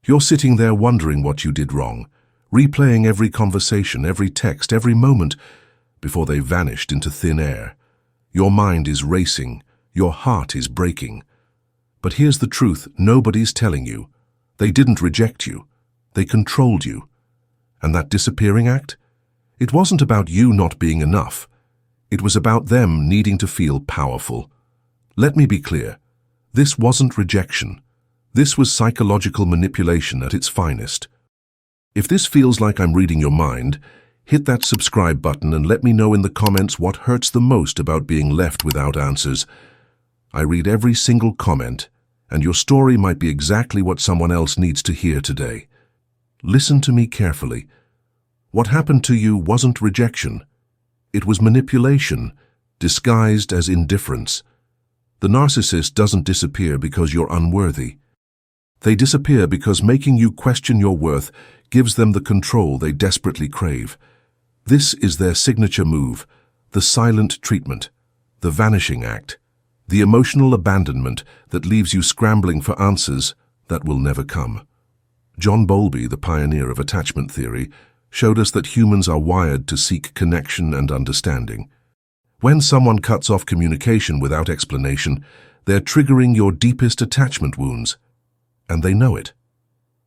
You're sitting there wondering what you did wrong, replaying every conversation, every text, every moment before they vanished into thin air. Your mind is racing, your heart is breaking. But here's the truth nobody's telling you. They didn't reject you. They controlled you. And that disappearing act? It wasn't about you not being enough. It was about them needing to feel powerful. Let me be clear. This wasn't rejection. This was psychological manipulation at its finest. If this feels like I'm reading your mind, hit that subscribe button and let me know in the comments what hurts the most about being left without answers. I read every single comment, and your story might be exactly what someone else needs to hear today. Listen to me carefully. What happened to you wasn't rejection. It was manipulation, disguised as indifference. The narcissist doesn't disappear because you're unworthy. They disappear because making you question your worth gives them the control they desperately crave. This is their signature move, the silent treatment, the vanishing act, the emotional abandonment that leaves you scrambling for answers that will never come. John Bowlby, the pioneer of attachment theory, showed us that humans are wired to seek connection and understanding. When someone cuts off communication without explanation, they're triggering your deepest attachment wounds, and they know it.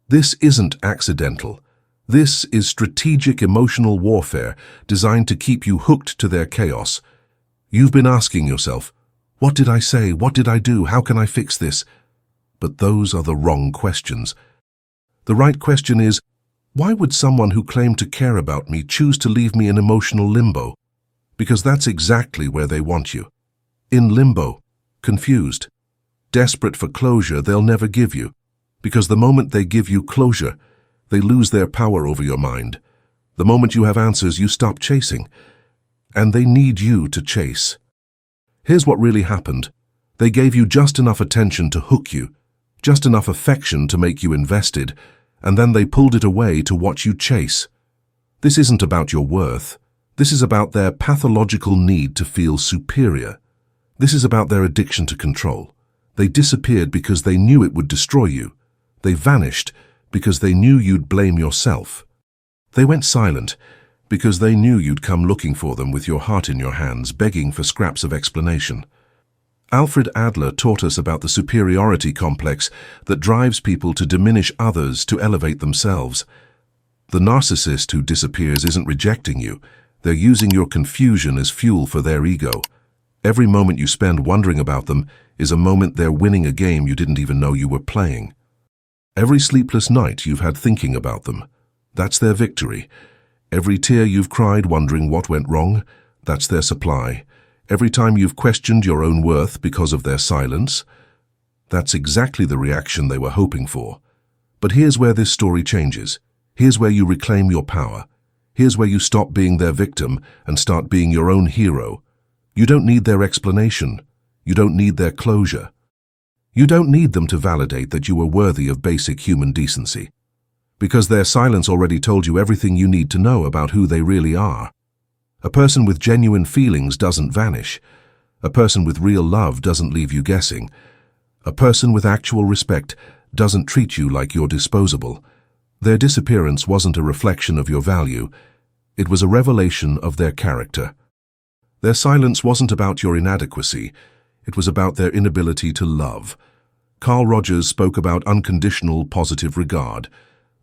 This isn't accidental. This is strategic emotional warfare designed to keep you hooked to their chaos. You've been asking yourself, what did I say? What did I do? How can I fix this? But those are the wrong questions. The right question is, why would someone who claimed to care about me choose to leave me in emotional limbo? Because that's exactly where they want you. In limbo, confused, desperate for closure they'll never give you. Because the moment they give you closure, they lose their power over your mind. The moment you have answers, you stop chasing. And they need you to chase. Here's what really happened. They gave you just enough attention to hook you, just enough affection to make you invested, and then they pulled it away to watch you chase. This isn't about your worth. This is about their pathological need to feel superior. This is about their addiction to control. They disappeared because they knew it would destroy you. They vanished because they knew you'd blame yourself. They went silent because they knew you'd come looking for them with your heart in your hands, begging for scraps of explanation. Alfred Adler taught us about the superiority complex that drives people to diminish others to elevate themselves. The narcissist who disappears isn't rejecting you. They're using your confusion as fuel for their ego. Every moment you spend wondering about them is a moment they're winning a game you didn't even know you were playing. Every sleepless night you've had thinking about them, that's their victory. Every tear you've cried wondering what went wrong, that's their supply. Every time you've questioned your own worth because of their silence, that's exactly the reaction they were hoping for. But here's where this story changes. Here's where you reclaim your power. Here's where you stop being their victim and start being your own hero. You don't need their explanation. You don't need their closure. You don't need them to validate that you are worthy of basic human decency. Because their silence already told you everything you need to know about who they really are. A person with genuine feelings doesn't vanish. A person with real love doesn't leave you guessing. A person with actual respect doesn't treat you like you're disposable. Their disappearance wasn't a reflection of your value. It was a revelation of their character. Their silence wasn't about your inadequacy. It was about their inability to love. Carl Rogers spoke about unconditional positive regard,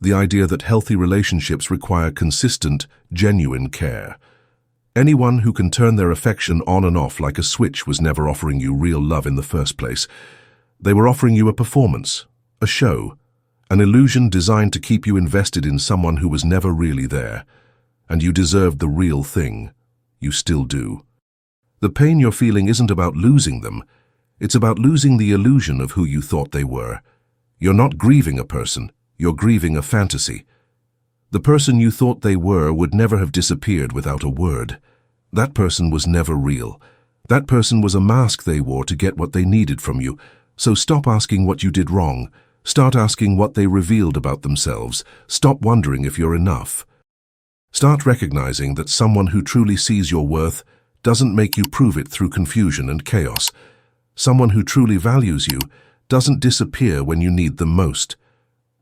the idea that healthy relationships require consistent, genuine care. Anyone who can turn their affection on and off like a switch was never offering you real love in the first place. They were offering you a performance, a show, an illusion designed to keep you invested in someone who was never really there. And you deserved the real thing. You still do. The pain you're feeling isn't about losing them. It's about losing the illusion of who you thought they were. You're not grieving a person. You're grieving a fantasy. The person you thought they were would never have disappeared without a word. That person was never real. That person was a mask they wore to get what they needed from you. So stop asking what you did wrong. Start asking what they revealed about themselves. Stop wondering if you're enough. Start recognizing that someone who truly sees your worth doesn't make you prove it through confusion and chaos. Someone who truly values you doesn't disappear when you need them most.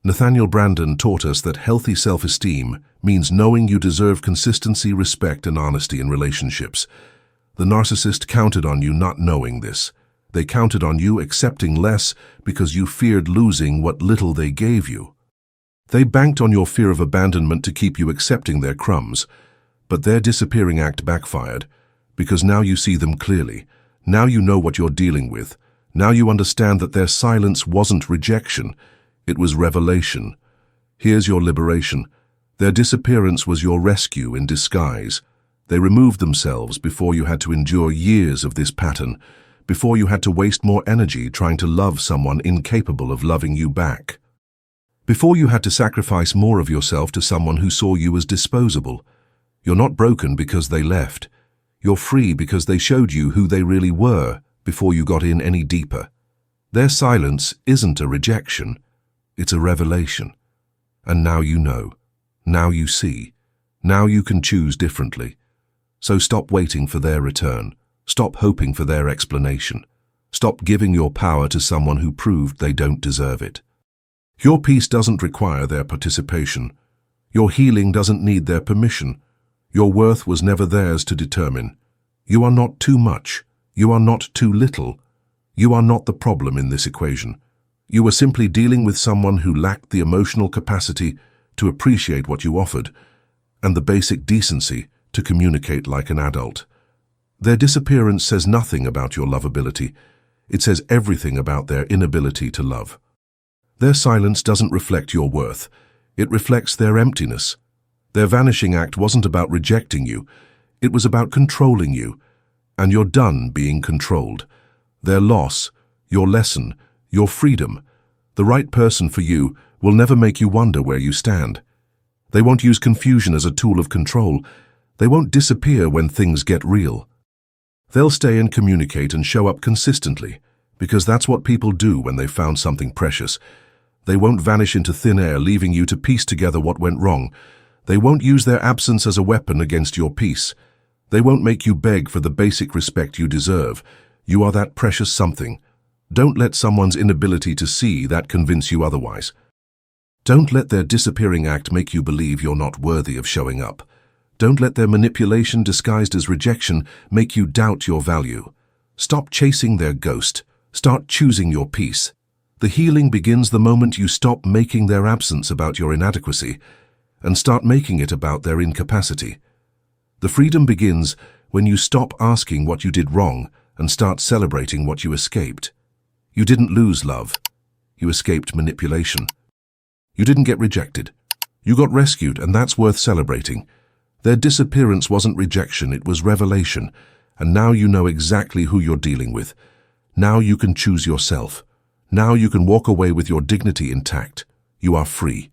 Nathaniel Branden taught us that healthy self-esteem means knowing you deserve consistency, respect, and honesty in relationships. The narcissist counted on you not knowing this. They counted on you accepting less because you feared losing what little they gave you. They banked on your fear of abandonment to keep you accepting their crumbs. But their disappearing act backfired, because now you see them clearly. Now you know what you're dealing with. Now you understand that their silence wasn't rejection, it was revelation. Here's your liberation. Their disappearance was your rescue in disguise. They removed themselves before you had to endure years of this pattern, before you had to waste more energy trying to love someone incapable of loving you back. Before you had to sacrifice more of yourself to someone who saw you as disposable. You're not broken because they left. You're free because they showed you who they really were before you got in any deeper. Their silence isn't a rejection, it's a revelation. And now you know. Now you see. Now you can choose differently. So stop waiting for their return. Stop hoping for their explanation. Stop giving your power to someone who proved they don't deserve it. Your peace doesn't require their participation. Your healing doesn't need their permission. Your worth was never theirs to determine. You are not too much. You are not too little. You are not the problem in this equation. You were simply dealing with someone who lacked the emotional capacity to appreciate what you offered and the basic decency to communicate like an adult. Their disappearance says nothing about your lovability. It says everything about their inability to love. Their silence doesn't reflect your worth. It reflects their emptiness. Their vanishing act wasn't about rejecting you. It was about controlling you. And you're done being controlled. Their loss, your lesson, your freedom, the right person for you will never make you wonder where you stand. They won't use confusion as a tool of control. They won't disappear when things get real. They'll stay and communicate and show up consistently, because that's what people do when they've found something precious. They won't vanish into thin air, leaving you to piece together what went wrong. They won't use their absence as a weapon against your peace. They won't make you beg for the basic respect you deserve. You are that precious something. Don't let someone's inability to see that convince you otherwise. Don't let their disappearing act make you believe you're not worthy of showing up. Don't let their manipulation disguised as rejection make you doubt your value. Stop chasing their ghost. Start choosing your peace. The healing begins the moment you stop making their absence about your inadequacy and start making it about their incapacity. The freedom begins when you stop asking what you did wrong and start celebrating what you escaped. You didn't lose love. You escaped manipulation. You didn't get rejected. You got rescued, and that's worth celebrating. Their disappearance wasn't rejection, it was revelation. And now you know exactly who you're dealing with. Now you can choose yourself. Now you can walk away with your dignity intact. You are free.